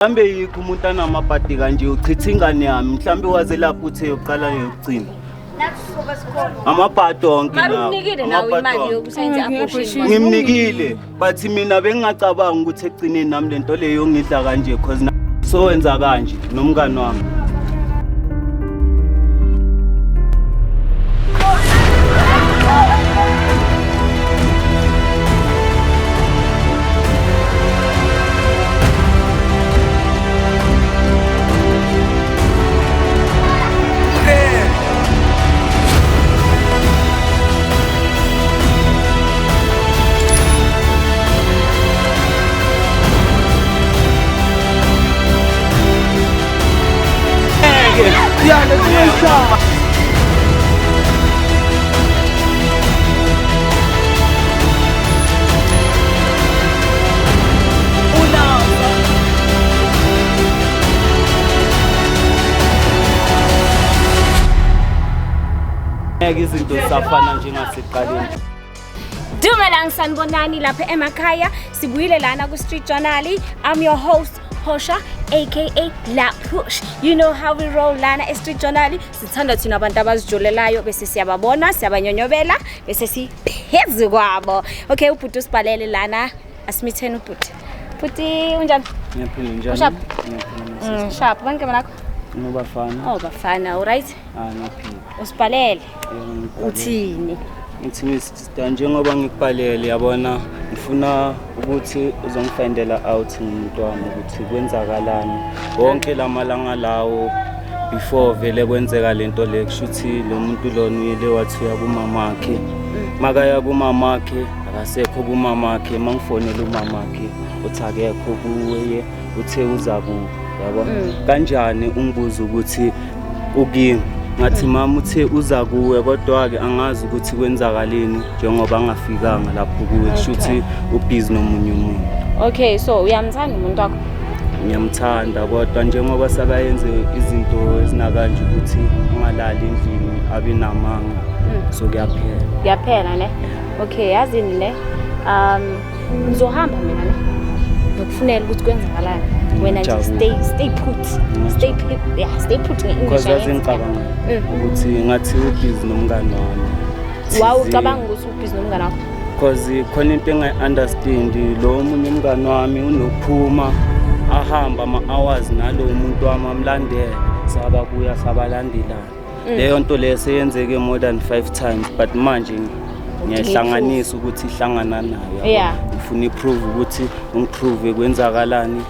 Mhlambe yikho umuntu anamabhadi kanje uchitha ingane yami mhlambe waze lapho uthe yokuqala yokugcina. Amabhadi onke nawo. Ngimnikile but mina bengingacabanga ukuthi egcineni nami lento leyo ngidla kanje because so wenza kanje nomngane wami. Yeah, let's go. Izinto safana njengasekuqaleni. Dumelang sanibonani lapha emakhaya sibuyile lana ku Street Journal. I'm your host Posha aka La Push. You know how we roll lana e Street Journal. Sithanda thina abantu abazijolelayo bese siyababona, siyabanyonyobela bese siphezulu kwabo. Okay, ubhuti usibhalele lana asimitheni ubhuti. Bhuti unjani? Ngiyaphila njani? Sharp. Sharp, banke manakho? Ngobafana. Oh, bafana, alright? Ngiyaphila. Usibhalele. Uthini? Ngithi sister njengoba ngikubhalele yabona ngifuna ukuthi uzongifindela out ngumuntu wami ukuthi kwenzakalani wonke lamalanga lawo before vele kwenzeka lento le kushuthi lo muntu lona uyele wathi uya kumamakhe makaya kumamakhe akasekho kumamakhe mangifonela umamakhe uthi akekho kuye uthe uza ku yabo kanjani ungibuza ukuthi ukimi ngathi mama uthe uza kuwe kodwa ke angazi ukuthi kwenzakaleni njengoba angafikanga lapho kuwe kushuthi ubhizi nomunye umuntu. Okay, so uyamthanda umuntu wakho? Ngiyamthanda kodwa njengoba sakayenze izinto ezinakanje ukuthi ungalali endlini abe namanga so kuyaphela. Kuyaphela ne? Okay, yazini ne? Ngizohamba mina ne? Ngokufunela ukuthi kwenzakalani. Wena nje stay put. Stay put in English. Because ngicabanga ukuthi ngathi ubhizi nomngane wami. Wow, ucabanga ukuthi ubhizi nomngane wakho? Because khona into engayi-understand lo omunye umngane wami unokuphuma ahamba ama-hours nalo umuntu wami amlandela sababuya sabalandelana. Leyo nto leyo seyenzeke more than 5 times but manje ngiyahlanganisa ukuthi ihlangana nayo. Ngifuna iprove ukuthi ungiprove kwenzakalani.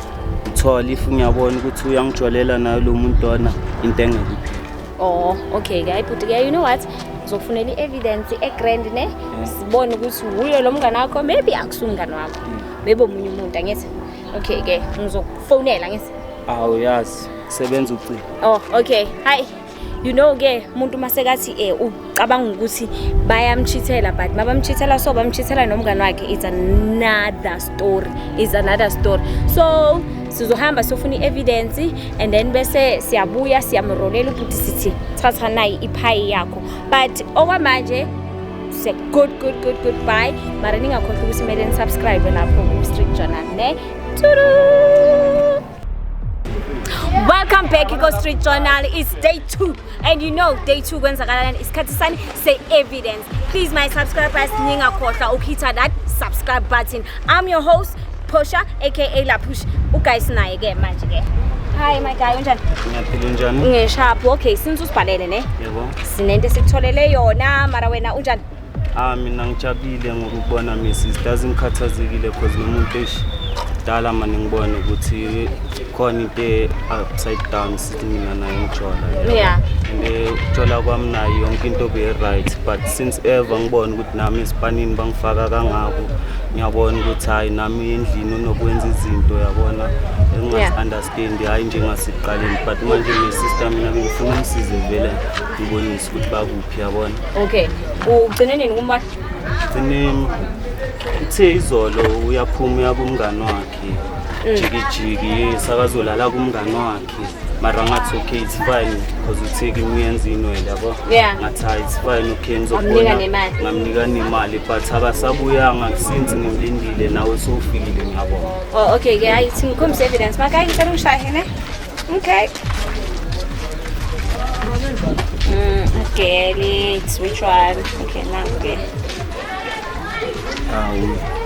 Uthola if ngiyabona ukuthi uyangijolela nayo lo muntu wona into engeke iphele. Oh, okay guys, but you know what? Uzofunela i-evidence e-grand ne? Sibone ukuthi uyo lo mngane wakho maybe akusumngane wakho. Maybe omunye umuntu angithi. Okay ke, ngizokufonela ngithi. Awu yazi, sebenza ucile. Oh, okay. Hi. You know ke umuntu masekathi ucabanga ukuthi bayamchithela but mabamchithela so bamchithela nomngane wakhe it's another story. So sizohamba sofuna i-evidence and then bese siyabuya siyamrolela ukuthi sithi thatha nayi iphayi yakho but okwamanje se goodbye mara ningakhohlwa ukuthi kumele subscribe lapho ku Street Journal ne. Welcome back to Street Journal. It's day 2 and you know day 2 kwenzakalani isikhathi sani say evidence. Please my subscribers ningakhohlwa ukutha that subscribe button. I'm your host Posha aka La Push. Guys naye ke manje ke. Hi my guy unjani? Ngiyaphila njani? Ngesharp. Okay, since usibhalele ne? Yebo. Sinento sikutholele yona mara wena unjani? Mina ngijabulile ngokubona my sisters ngikhathazekile because nomuntu dala manje ngibone ukuthi khona into upside down sithi mina naye ngijola. Yeah. Ngijola kwami nayo yonke into be right but since ever ngibona ukuthi nami esipanini bangifaka kangako ngiyabona ukuthi hayi nami endlini unokwenza izinto yabona engingazi-understand hayi njengasiqaleni but manje my sister mina ngifuna umsize vele ngibonise ukuthi bakuphi yabona. Okay. Ugcine nini kumba? Ugcine uthe izolo uyaphuma uya kumngane wakhe jikijiki sakazolala kumngane wakhe mara ngathi okay it's fine because utheki uyenza inwele yabo ngathi it's fine okay ngizobona ngamnika nemali but akasabuyanga since ngimlindile nawe sofikile ngiyabona. Oh okay ke hayi ngikhombisa evidence maka ngicela ungishaye ne. Okay. Okay, let's which one? Okay, now okay.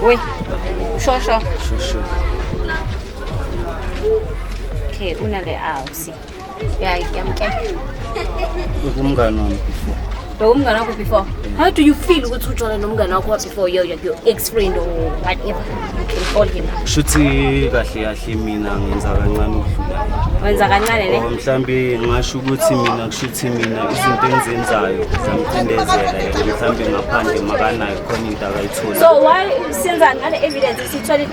Oui. Sure. Okay, unale house. Yeah, yamke. Umngane wami before. Umngane wakho before. How do you feel ukuthi ujona nomngane wakho before your ex-friend or whatever you can call him? Shuthi kahle mina ngenza kancane ukudlula. Wenza kancane ne? Mhlambe ngasho ukuthi mina kushuthi mina izinto enzenzayo zamcindezela yena mhlambe ngaphandle makanayo khona into akayithola. So why senza ngale evidence sithole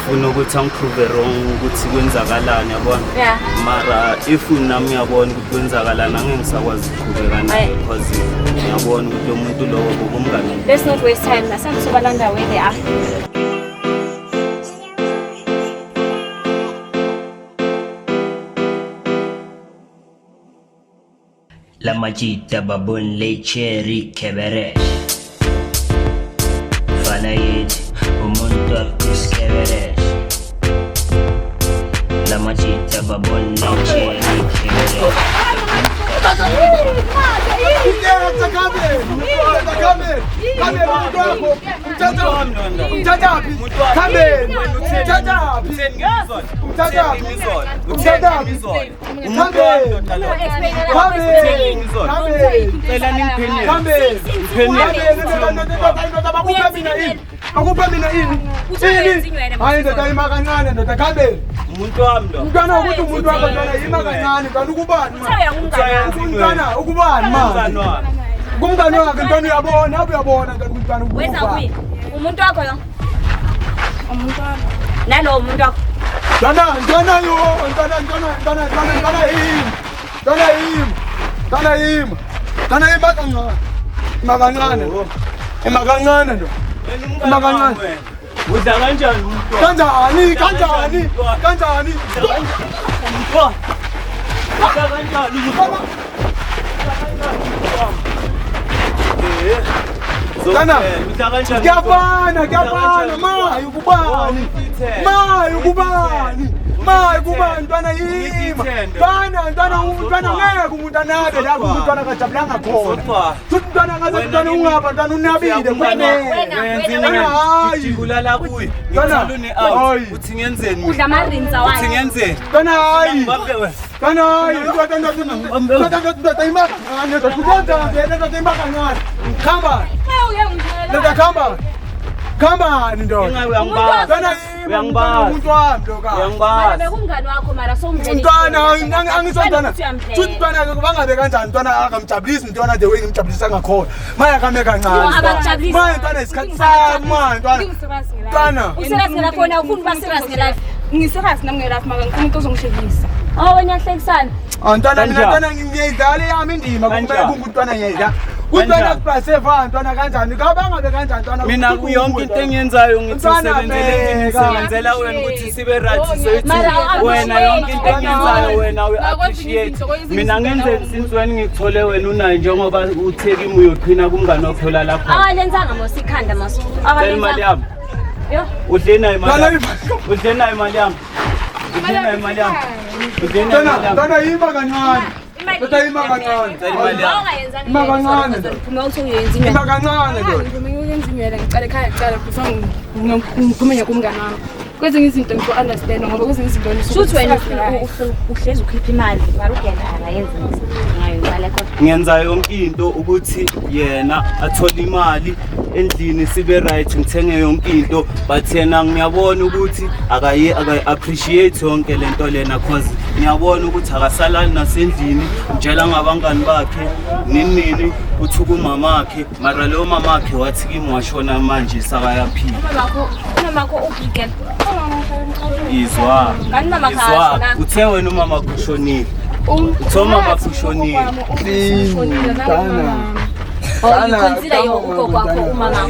ufuna ukuthi angiprove wrong ukuthi kwenzakalani yabona? Yeah. Mara if nami uyabona ukuthi kwenzakalani angeke ngisakwazi ukuqhubeka naye because ngiyabona ukuthi lo muntu lowo bokumngane. Let's not waste time. Nasangu sobalanda where they are. La Majita Babun Lecheri Keberesh Fanayid Umuntu Akus Keberesh La Majita Babun Lecheri Keberesh Akupa mina ini. Hayi ndoda ima kancane ndoda kambe. Umuntu wami lo. Mntwana ukuthi umuntu wakho njalo ima kancane kanti ukubani manje? Mntwana ukubani manje? Kumngane wakhe ntwana uyabona kanti umntwana ukubani? Wenza kuyi. Umuntu wakho lo. Umuntu wakho. Nalo umuntu wakho. Ntwana yo, ntwana kancane. Ima kancane ndo. Ima kancane. Udla kanjani umuntu? Kanjani? Udla kanjani Kuyafana mayi kubani ntwana yima ntwana ngeke umuntu anabe la umntwana kajabulanga khona futhi ntwana ngaze ntwana ungapha ntwana unabile kulala kuyi ngithalune out uthi ngenzeni udla amarinza wakhe uthi ngenzeni ntwana hayi ndoda imaka ngane ndoda imaka ngane khamba ndoda uyangibaza umuntu wami uyangibaza bekumngane wakho mara somveni ntwana angisondana ntwana bangabe kanjani ntwana akamjabulisi ntwana the way ngimjabulisa ngakhona maya kame kancane maya ntwana isikhathi sami maya ntwana usirasela khona ufuna uba serious ngelife ngiserious nami ngelife maka ngifuna umuntu ozongihlekisa wena uyahlekisana ntwana ngiyayidlala yami indima kumele kuntwana ngiyayidlala Untwana kupaseva ntwana kanjani kabangabe kanjani ntwana mina yonke into engiyenzayo ngithi usebenzela wena ukuthi sibe right so wena yonke into engiyenzayo wena u appreciate mina ngenzeni since wena ngikuthole wena unayo njengoba utheki uyoqhina kumngane okuthola lapho lenzanga mosikhanda maso imali yami yo udle nayo imali yami ntwana yima kancane Ntwana ima kancane ngicela ekhaya kucala before ngiphumenya kumngane wami kwezinye izinto ngizo-understand ngoba kwezinye izinto shuthi wena uhlezi ukhipha imali ngalugenda akayenzi ngayo imali yakho ngiyenza yonke into ukuthi yena athole imali endlini sibe right ngithenge yonke into but yena ngiyabona ukuthi appreciate yonke lento lena cause ngiyabona ukuthi akasalali nasendlini njela ngabangani bakhe nini uthi kumamakhe mara lo mamakhe wathi kimi washona manje sakayaphila umamakho ubigel izwa uthe wena umama kushonile uthoma makushonile you consider your ugogo wakho umama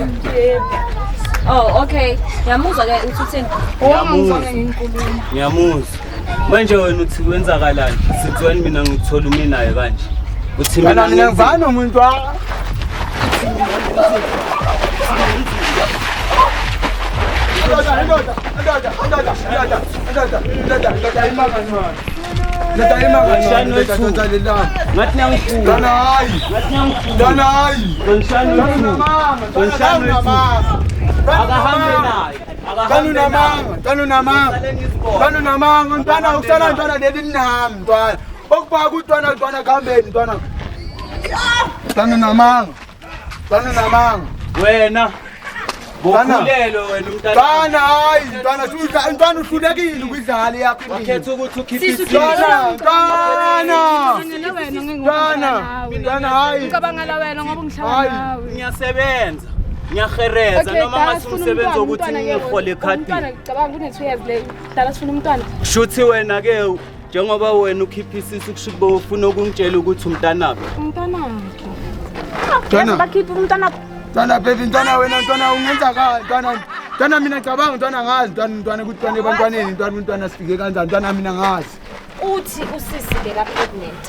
okay yamuzwa ke uthini ngiyamuzwa Manje wena uthi kwenzakalani? Sithweni mina ngithola uminayo kanje. Uthi Mina ngivana umuntu wa. Wena bokhulelo wena umntana. Ntwana uhlulekile ukudlala yakho. Wakhetha ukuthi ukhiphe Ngicabangela wena ngoba ngihlala nawe. Ngiyasebenza. Ngiyahereza noma ngase umsebenzi ukuthi ngihole ekhadini. Ngicabanga une 2 years le. Dala sifuna umntwana. Shuthi wena ke njengoba wena ukhipha isisi kushibo ufuna ukungitshela ukuthi umntanaphi. Umntanakhe. Ntwana. Bakhipha umntanakho. Ntwana baby ntwana wena ntwana ungenza ka ntwana mina ngicabanga ntwana ngazi ntwana ukuthi ntwana ebantwaneni ntwana sifike kanjani ntwana mina ngazi. Uthi usisi beka pregnant.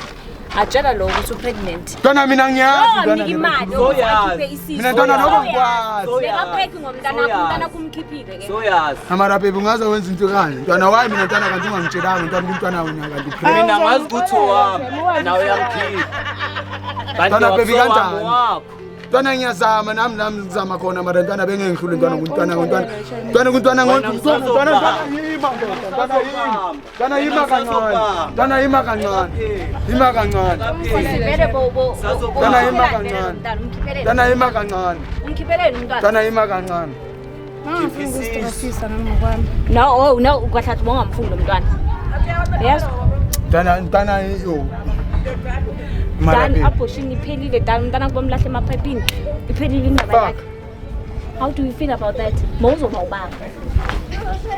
Ajala lo ukuthi upregnant. Ntwana mina ngiyazi ntwana. Imali okhiphe isisi. Mina ntwana lokho ngikwazi. Beka pregnant ngomntana kumkhiphile ke. So yazi. Amara baby ungaze wenza into kanje ntwana wayi mina ntwana kanti ungangitshelanga ntwana umntwana wena kanti pregnant. Mina ngazi ukuthi wami nawe uyangikhipha. Ntwana baby kanjani? Wakho. Ntwana ngiyazama nami ngizama khona mara ntwana bengengihlule ntwana yima kancane Sibere bobo. ntwana yima kancane Umkhipheleni umntwana. ntwana yima kancane. No, ukwahlathi bongamfundi umntwana. Yes. ntwana yo Dan abortion iphelile dan umntana kubomlahle emaphaphini. Iphelile indaba yakhe. How do you feel about that? Mawuzoba ubaba.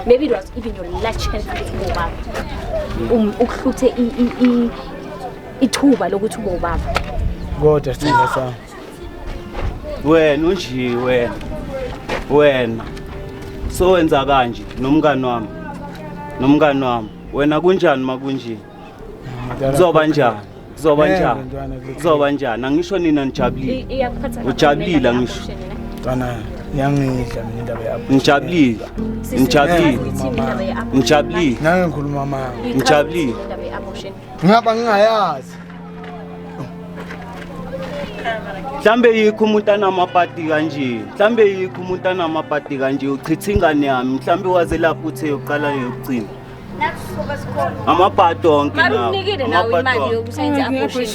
Maybe it was even your last chance ukuthi ube ubaba. Ukuhluthe ithuba lokuthi ube ubaba. kodwa sithina sami Wena unji wena so wenza kanje nomngani wami wena kunjani makunje kuzoba njani angisho nina nijabulile ujabulile angisho ntwana yangidla mina indaba yakho ngijabulile nange ngikhuluma mama ngijabulile ngaba ngingayazi mhlambe yikho umuntu anamapati kanje uchitha ingane yami mhlambe waze lapho uthe yoqala yokucina amapati onke nawo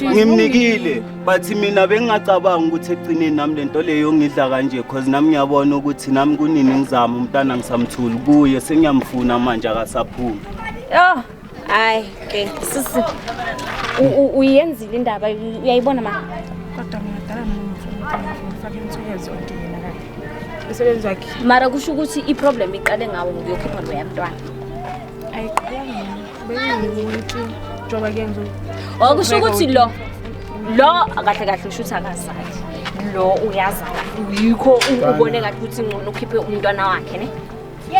ngimnikile but mina bengingacabanga ukuthi egcineni nami lento leyo ngidla kanje because nami ngiyabona ukuthi nami kunini ngizama umntana ngisamthuli kuye sengiyamfuna manje akasaphumi. Hayi ke sisi uyenzile indaba uyayibona ma Kodwa mina dala ngifake imthuyezo ondini la. Isebenza wakhe. Mara kusho ukuthi iproblem iqale ngawo ngokukhipha lo yamntwana. Ayiqala bengiwumuntu njoba kenzo. Okusho ukuthi lo kahle ushutha akazali. Lo uyazala. Yikho ubone ngathi ukuthi ngcono ukhiphe umntwana wakhe ne?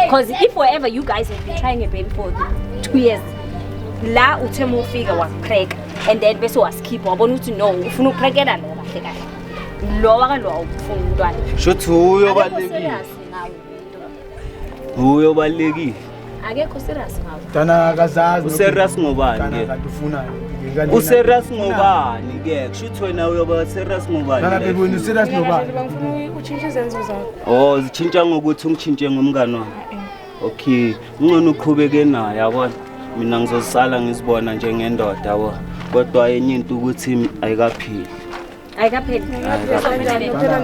Because if forever you guys have been trying a baby for 2 years. La uthema ufika wapreka and then bese waskipha wabona ukuthi no ufuna uphrekela lo kahle. Lo wakalo awufuna umntwana. Shothi uyobalekile. Akekho serious ngawo. ntwana akazazi Userious ngobani ke? kanti ufuna Userious ngobani ke? Kushuthi wena uyoba serious ngobani? ntwana baby wena serious nobani Bangifuna utshintshe izenzo zakho. Oh, zitshintsha ngokuthi ungitshintshe ngomngani wami. Okay, ngcono uqhubeke naye yabona. Mina ngizosala ngizibona njengendoda yabo. Kodwa enye into ukuthi ayikaphili. Ayikapheli.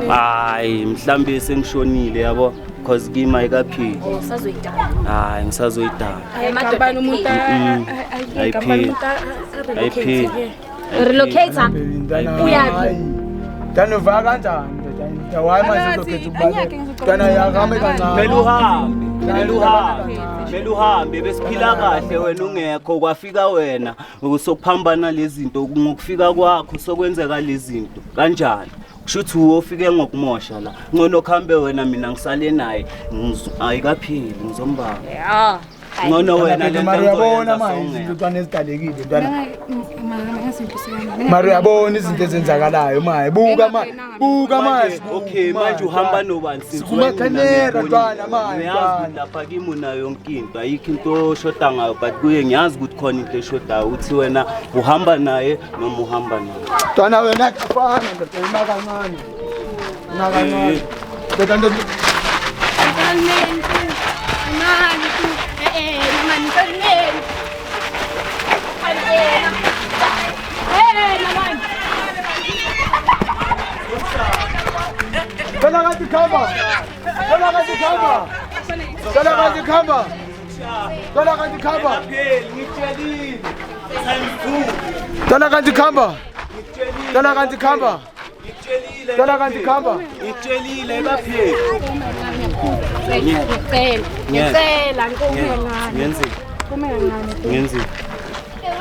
Hayi, mhlambe sengishonile yabo because kimi ayikaphili. Sazoyidala. Hayi, ngisazoyidala. Ayikabani umuntu Ayiphili. Relocator. Uyaphi? ntwana uva kanjani ndoda wayi manje uzokhetha ukubala ntwana yakame kancane Meluhambe besiphila kahle wena ungekho kwafika wena ukusokuphambana lezi zinto ngokufika kwakho sokwenzeka lezi zinto kanjani kushuthi ufike ngokumosha la ngcono khambe wena mina ngisale naye ayikaphili ngizombala ngono wena le Mari uyabona manje izinto ntwana ezidalekile ntwana. Mari uyabona izinto ezenzakalayo manje. Buka manje. Okay manje uhamba nobani Sikhuluma kamera ntwana manje. Uyazi lapha kimi unayo yonke into ayikho into oshoda ngayo but kuye ngiyazi ukuthi khona into eshodayo uthi wena uhamba naye noma uhamba naye. Ntwana wena akufana ndoda kancane. Nakancane. Ndoda Dona kanti khamba. Dona kanti khamba. Dona kanti khamba. Dona kanti khamba. Ngitshelile. Dona kanti khamba. Dona kanti khamba. Dona kanti khamba. Ngitshelile bapheli. Ngicela ngikumelana. Ngenzeni? Kumelana. Ngenzeni?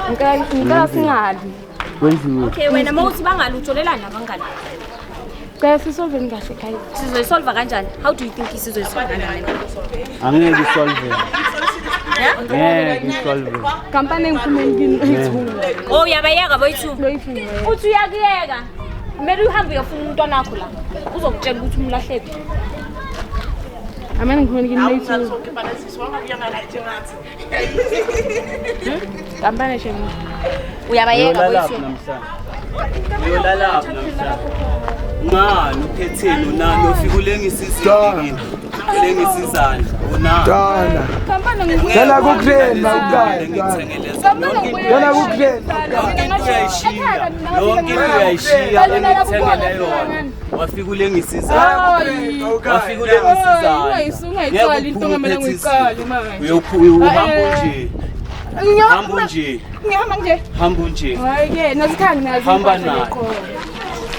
Ngicela singali. Kwenziwe. Okay wena mawuthi bangalutholelana abangani. Cela sisolve kahle ekhaya. Sizoyisolva kanjani? How do you think sizoyisolva kanjani? Angeke isolve. Ngeke isolve. Kampani engiphume ngiyithunga. Oh uyabayeka boyithu. Loyifunga. Uthi uyakuyeka. Kumele uhambe uyofuna umntwana wakho la. Uzokutshela ukuthi umlahlephi. Amani ngifuna ngiyithunga. Kampani shenge. Uyabayeka boyithu. Uyolala namhlanje. Ngani uphetheni unani ofika ulengisa isizini. Ulengisa izandla. Unani? Ntwana. Kampani ngikho. Dona kukreni mawukayi. Dona kukreni. Yonke into uyayishiya. Yonke into uyayishiya engithengele yona. Wafika ulengisa izandla. Wafika ulengisa izandla. Ungayicala into ngamela ngiyiqale manje. Uhamba nje. Hamba nje. Ngihamba nje. Hamba nje. Hayi ke nazikhani nazi. Hamba naye.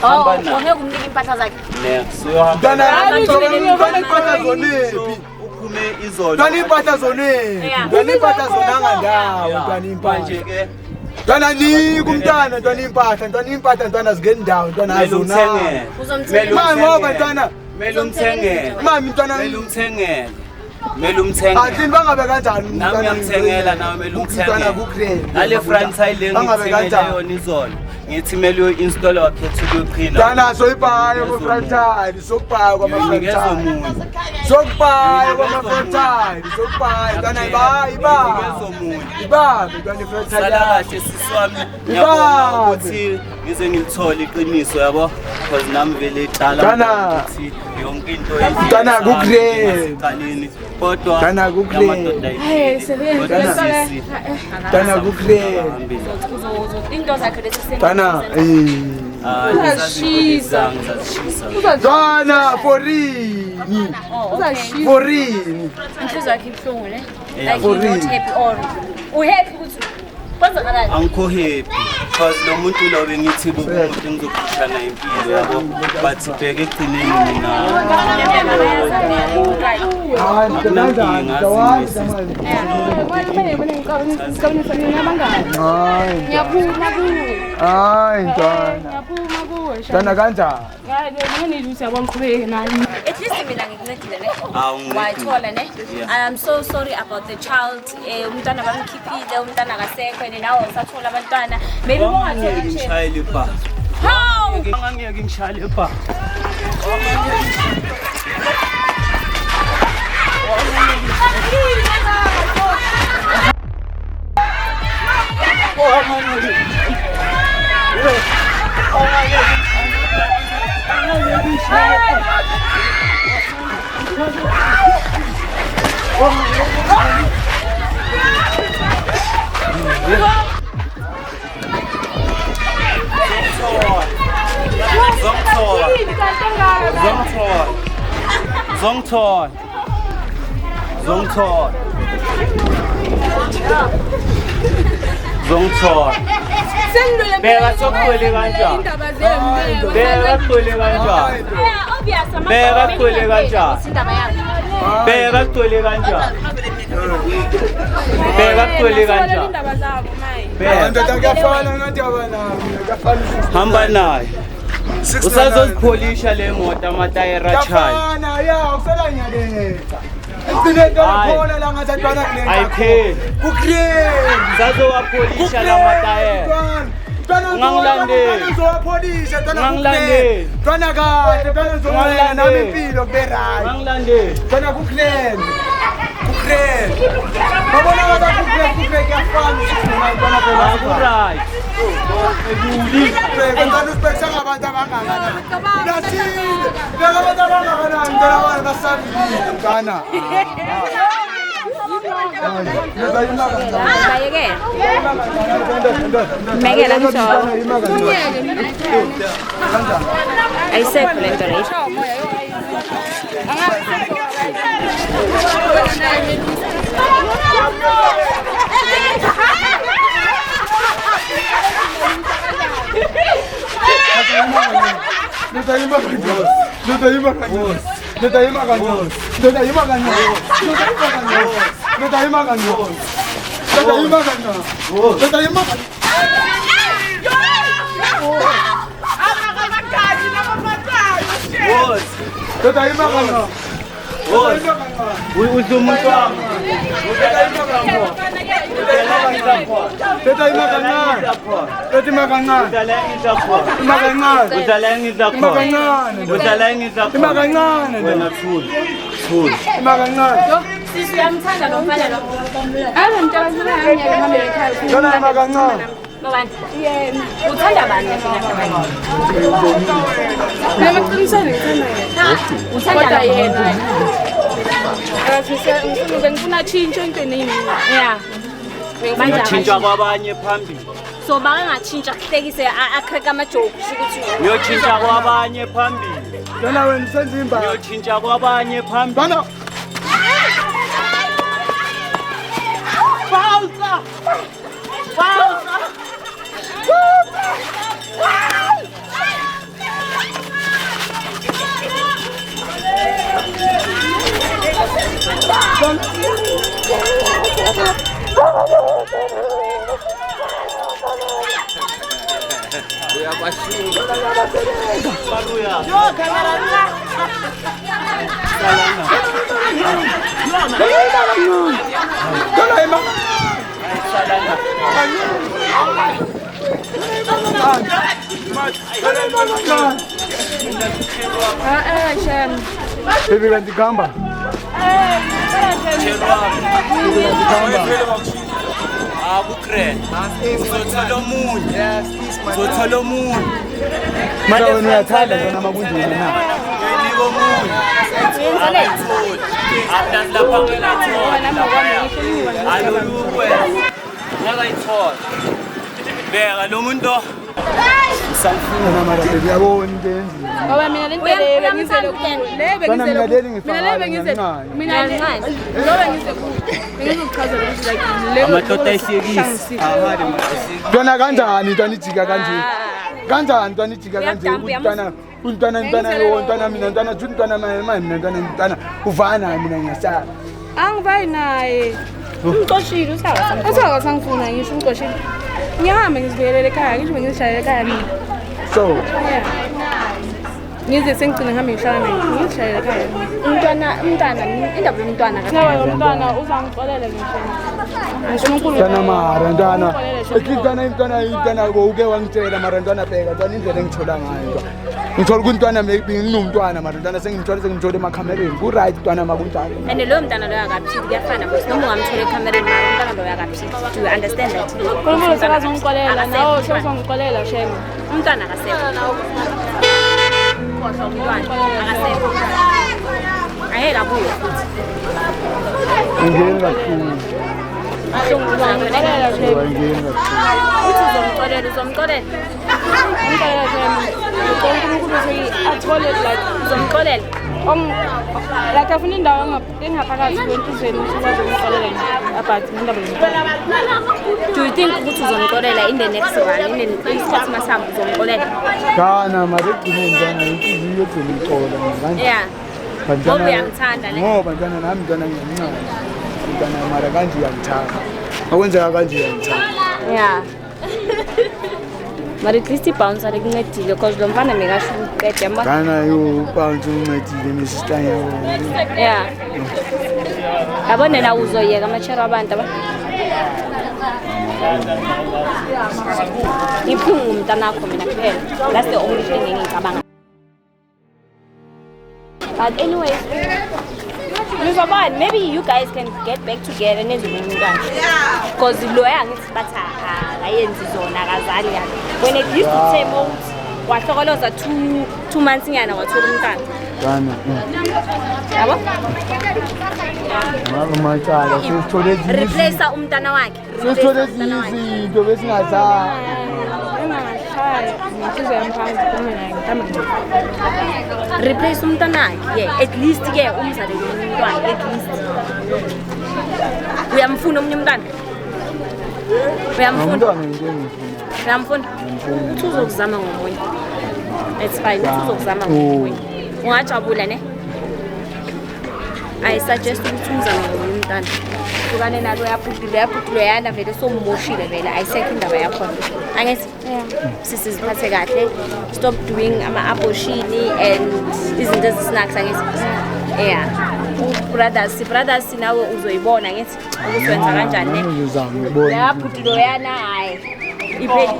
Oh, ngeke umnike impahla zakhe. Siyohamba. Ntwana impahla zonephi. Uphume izolo. Ntwana impahla zonephi. Ntwana impahla zonanga ndawo. Ntwana impahla. Manje ke Ntwana nika umntwana ntwana impahla ntwana zingeni ndawo ntwana azona. Uzomthengela. Mama ngoba ntwana. Mele umthengele. Mama ntwana Mele umthengele. Mele umthengele. Athi bangabe kanjani Nami ngiyamthengela nawe mele Ntwana umthengele. kukreni. Nale franchise le ngithengele yona izolo. Ngithi mele uinstall wakhetha ukuqhina. Ntwana soyibhayo ku franchise sokubhayo kwama Ngikezo franchise. umuntu. Sokubhayo kwama franchise sokubhayo ntwana Ngikezo umuntu. ibabe ntwana franchise. Sala kahle siswami. Ngiyabonga ukuthi ngize ngilithole iqiniso yabo because nami vele iqala Ntwana. ukuthi yonke into Ntwana kukreni. eqaleni kodwa Ntwana kukreni. yamadoda Hey sebenza. Ntwana kukreni. Into zakhe lesi Ntwana ngizazishisa. Ntwana forini. Uzashisa. Forini. inhliziyo yakhe ibuhlungu ne. Yeah. Like you're not happy or uhappy ukuthi kwenzakalani? Angikho happy because lo muntu lo bengithi umuntu engizophishana impilo yabo but bheke ekugcineni mina Ngiyaphuma kuwe. Hayi ntwana. Ngiyaphuma kuwe. Ntwana kanjani? Ngani ukuthi yabongiqhubeke nani. At least mina ngikuncedile ne. Awungincedile. Wayithola ne. Yeah. I'm so sorry about the child. Umntwana bamkhiphile, umntwana akasekho and nawe usathola abantwana. Maybe ungathola nje. ngishayele ibhasi. How? Angangeke ngishayele ibhasi. Zongthol. Beka sokukhwele kanjani? Indaba zenu. Beka kukhwele kanjani? Yeah, obvious. Beka kukhwele kanjani? Indaba yakho. Beka kukhwele kanjani? Beka kukhwele kanjani? Indaba zabo mayi. Beka. Ndoda kuyafana ngathi abanami. Kuyafana. Hamba naye. Usazozipholisha le moto amatayera achayo. Kuyafana ya usela nyaletha. Ayipheli. Sazowapolisha la matayela. Ungangilandeli. Ungangilandeli. Ngichintsha kwabanye phambili. So bangatshintsha kuhlekise akheka amajoke ukuthi Ngiyotshintsha kwabanye phambili. Yona wena senzimba. Ngiyotshintsha kwabanye phambili. Pausa. Ngize sengicina ngami ngihlala naye. Ngishayela ekhaya. umntwana indaba yomntwana Nawe umntwana uzangixolela ngisho. Unkulunkulu. Ntwana mara ntwana. Ntwana uke wangitshela mara ntwana bheka ntwana indlela engithola ngayo. Ngithola ukuthi ntwana maybe nginomntwana mara ntwana sengimthole emakhamereni. Ku right ntwana makunjalo. and lo mntwana lo yakaphili kuyafana because noma ungamthola ekhamereni mara umntwana lo yakaphili. Do you understand that? Unkulunkulu sekazongixolela nawe sekazongixolela shema. Umntwana akasekho. Umntwana akasekho. Ayela kuyo futhi. Ngiyena kakhulu. Uzongixolela shema. Uthi uzomxolela. Ngixolela shema. Unkulunkulu athole like Uzomxolela. Like afuna indawo engaphakathi kwenhlizweni ukwazi ukumxolela about indaba yomntwana. Do you think ukuthi uzomxolela in the next one in the isikhathi masihamba uzomxolela? Kana mara kugcine ntwana inhliziyo egcina ixola kanje. Yeah. Ngoba uyamthanda le. Ngoba ntwana nami ntwana ngiyamncane. Ntwana mara kanje uyamthanda. Akwenzeka kanje uyamthanda. Yeah. But at least i-bounce alikuncedile because lo mfana bekasho ukuqeda yamba. Kana yo bounce uncedile Mrs. Tanya. Yeah. Yabona na uzoyeka amachero abantu aba. Iphungu umntanakho mina kuphela. That's the only thing engicabanga. But anyways, maybe you guys can get back together because lawyer ngithi batha ayenzi zona akazali yakhe. When it used to say months, wahlokoloza 2 months nyana wathola umntana. Bana. Yabo? Mama sithole replace umntana wakhe. Sithole izinto besingazazi. Replace umntana wakhe. Yeah, at least ke umzali umntwana at least. Uyamfuna omunye umntana? Uyamfuna? Uyamfuna? Uthi uzokuzama ngomunye. It's fine. Uthi uzokuzama ngomunye. Ungajabula ne? I suggest ukuthi umzame ngomunye umntana. Ukane nalo yaphuthilo yana vele somoshile vele ayisekho indaba yakho. Angithi sisiziphathe kahle. Stop doing ama-abortion and izinto ezisinakho angithi. Yeah. Brothers nawe uzoyibona ngithi ukuthi wenza kanjani ne? Yaphuthilo yana hayi. Ipheli.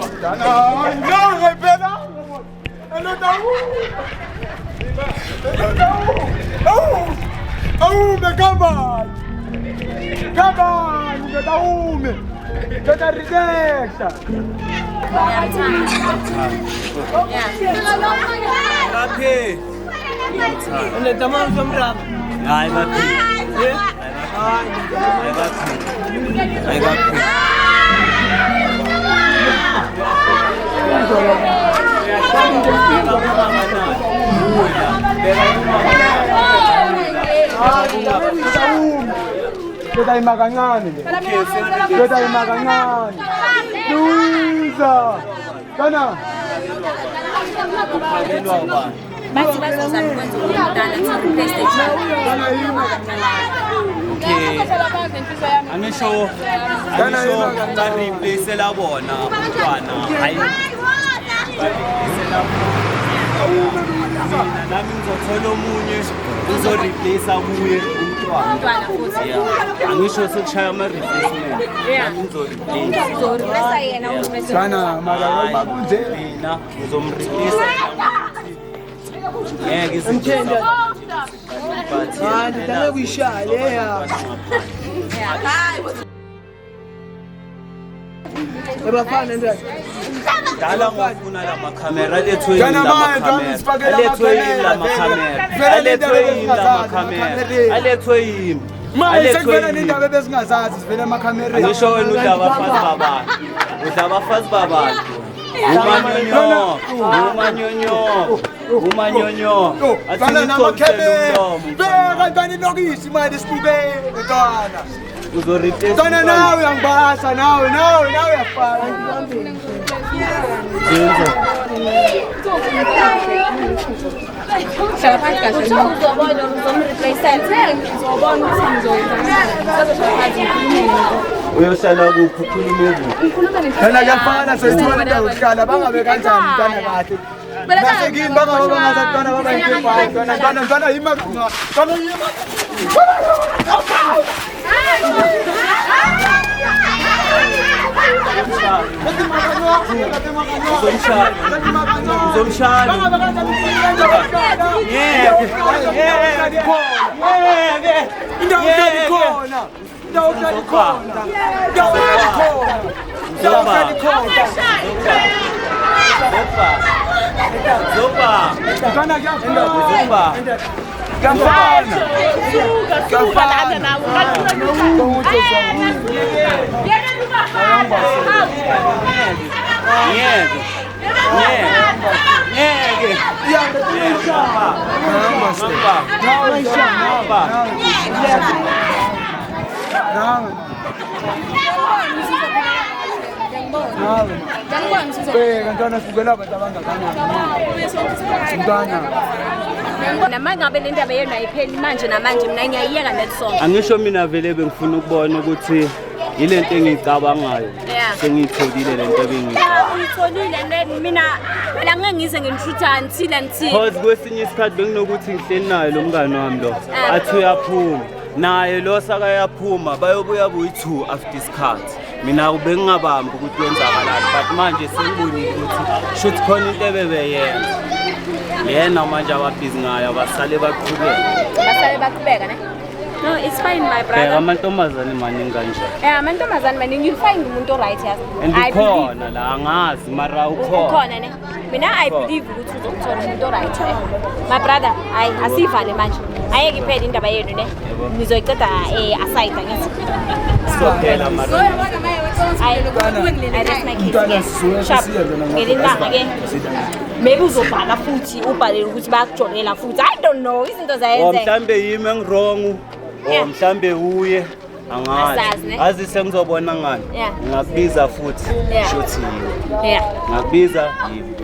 Aume, come on! Come on! Aume! Get a rejection! Happy. Ele tamam somram. Ay happy. Ay happy. Kita imakancane le. Kita imakancane. Luza. Kana. Bathi bazozama ukwenza umntana PlayStation. Okay. Angisho ka replace la bona umntwana. Hayi. Nami ngizothola omunye uzo-replace kuye umntwana Futhi. angisho sekushaya ama-replacement nami ngizo-replace Uzoreplace yena ureplace. Kana mara bakunje. mina ngizomreplace ngeke Mthenda. Hayi dame kuyishaya ya. Ebafana nje. dala ngofuna la makhamera alethwe yini Kana la manje makhamera ngisifakela alethwe yini la amakhamera. makhamera alethwe yini la makhamera alethwe yini Manje sekuvela nendaba ebesingazazi sivela emakhamereni. angisho wena udla abafazi babantu udla abafazi babantu umanyonyo Kana namakhemera. umlomo Beka ntwana inokisi manje sibukele ntwana. uzo-replace Ntwana nawe uyangibasa nawe uyafana. Uzobona uzomreplace. Ngizobona ukuthi ngizoyenza. uyohlala kuphi ukhulume kuphi Kana kuyafana sesithola indawo yokuhlala bangabe kanjani ntwana kahle. Bese kimi bangabe bangazathwana baba yimfefayo ntwana yima ntwana yima. uzomshaya Ntwana sivela abantu abangakanani. Ntwana. Nama ngabe le ndaba yena ayipheli manje namanje mina ngiyayiyeka net song. angisho mina vele bengifuna ukubona ukuthi yilento engiyicabangayo sengiyitholile lento ebengiyicabanga Uyitholile mina phela ngeke ngize nginishutha until cause kwesinye isikhathi benginokuthi ngihleli nayo lo mngani wami lo athi uyaphuma naye lo sakayaphuma bayobuya buyi-2 after isikhathi mina bengingabambi ukuthi kwenzakalani but manje sengibonile ukuthi shothi khona into ebebeyenza yena manje ababhizi ngayo abasale baqhubeka ne no it's fine my bheka brother amantombazane maningi kanjani amantombazane maningi you'll find umuntu right yazi and ukhona la angazi mara ukhona ne mina I believe ukuthi uzokuthola umuntu right my brother asivale manje ayeke iphele indaba yenu ne nizoyiqeda aside ngithi sophela mara I rest my case sharp ngelilanga ke maybe uzobhala futhi ubhalele ukuthi bayakujonela futhi I don't know izinto zayenzeka mhlambe yimi engwrong mhlambe uye angazi azi sengizobona ngani ngakubiza futhi shothi ngakubiza yimi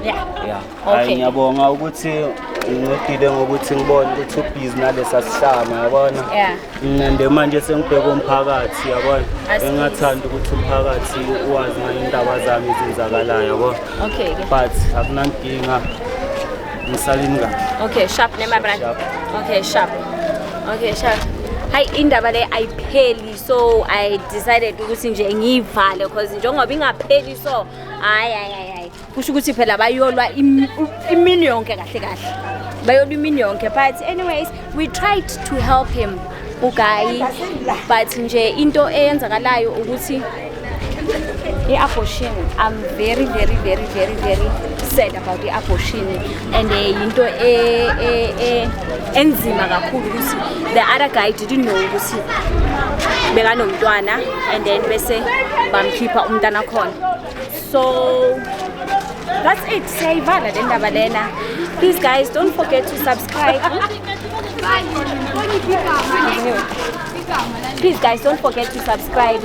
hayi ngiyabonga ukuthi ngincedile ngokuthi ngibone ukuthi ubhizi nalesa sihlama yabona nande manje sengibheka umphakathi yabona engathanda ukuthi umphakathi uwazi ngindaba zami izenzakalayo yabona okay but akunankinga ngisalini kahle okay sharp ne my brother okay sharp hayi indaba le ayipheli so I decided ukuthi nje ngivale because njengoba ingapheli so hayi kusho ukuthi phela bayolwa imini yonke kahle bayolwa imini yonke but anyways we tried to help him uGayi but nje into eyenzakalayo ukuthi i-abortion I'm very sad about i-abortion and into enzima kakhulu ukuthi the other guy didn't know ukuthi bekanomntwana and then bese bamkhipha umntana khona so that's it siyayivala le ndaba lena please guys don't forget to subscribe please guys don't forget to subscribe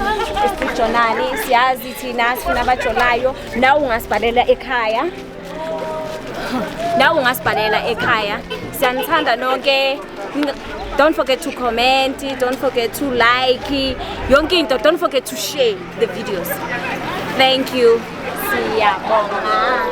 Street Journal siyazi thina sifuna abajolayo nawe ungasibhalela ekhaya siyanithanda nonke don't forget to comment don't forget to like yonke into don't forget to share the videos thank you siyabonga